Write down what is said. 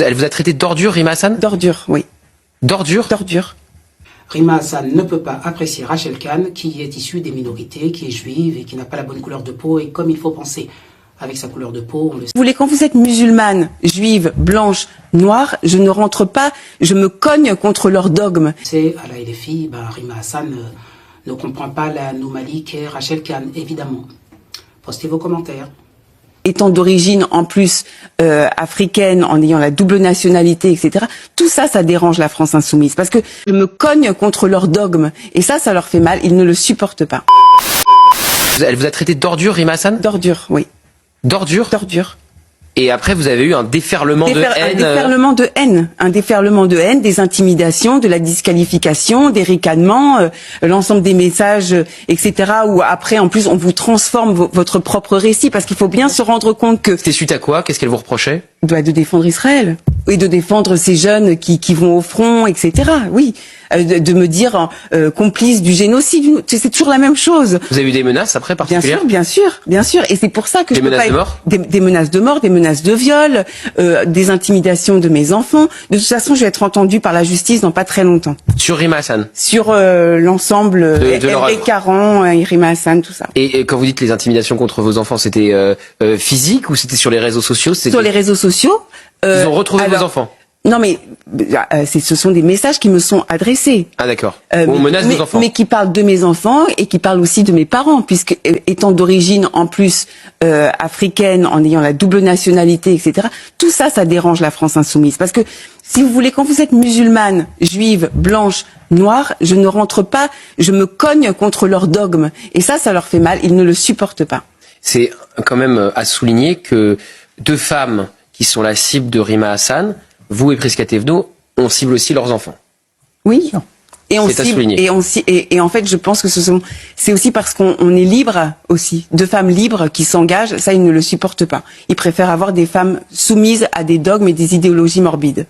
Elle vous a traité d'ordure, Rima Hassan? D'ordure, oui. D'ordure? D'ordure. Rima Hassan ne peut pas apprécier Rachel Kahn, qui est issue des minorités, qui est juive et qui n'a pas la bonne couleur de peau. Et comme il faut penser avec sa couleur de peau, on le sait. Vous voulez, quand vous êtes musulmane, juive, blanche, noire, je ne rentre pas, je me cogne contre leurs dogmes. C'est à la LFI, Rima Hassan ne comprend pas l'anomalie qu'est Rachel Kahn, évidemment. Postez vos commentaires. Étant d'origine en plus africaine, en ayant la double nationalité, etc. Tout ça, ça dérange la France insoumise. Parce que je me cogne contre leurs dogmes. Et ça leur fait mal. Ils ne le supportent pas. Elle vous a traité d'ordure, Rima Hassan? D'ordure, oui. D'ordure? D'ordure. Et après, vous avez eu un déferlement de haine. Un déferlement de haine, des intimidations, de la disqualification, des ricanements, l'ensemble des messages, etc. Où après, en plus, on vous transforme votre propre récit, parce qu'il faut bien se rendre compte que... C'était suite à quoi? Qu'est-ce qu'elle vous reprochait? De défendre Israël. Et de défendre ces jeunes qui vont au front, etc. Oui. De me dire complice du génocide. C'est toujours la même chose. Vous avez eu des menaces après particulières? Bien sûr. Et c'est pour ça que des menaces de mort? Des menaces de mort, des menaces de viol, des intimidations de mes enfants. De toute façon, je vais être entendue par la justice dans pas très longtemps. Sur Rima Hassan? Sur l'ensemble, Hervé Caron, Rima Hassan, tout ça. Et quand vous dites les intimidations contre vos enfants, c'était physique ou c'était sur les réseaux sociaux? Sur les réseaux sociaux. Ils ont retrouvé vos enfants? Non, mais ce sont des messages qui me sont adressés. Ah d'accord. On menace vos enfants. Mais qui parlent de mes enfants et qui parlent aussi de mes parents, puisque étant d'origine en plus africaine, en ayant la double nationalité, etc. Tout ça, ça dérange la France insoumise. Parce que, si vous voulez, quand vous êtes musulmane, juive, blanche, noire, je ne rentre pas, je me cogne contre leurs dogmes. Et ça leur fait mal, ils ne le supportent pas. C'est quand même à souligner que deux femmes qui sont la cible de Rima Hassan, vous et Prisca Thévenot, on cible aussi leurs enfants. Oui. Et on cible, et en fait, je pense que c'est aussi parce qu'on est libre aussi. Deux femmes libres qui s'engagent, ça, ils ne le supportent pas. Ils préfèrent avoir des femmes soumises à des dogmes et des idéologies morbides.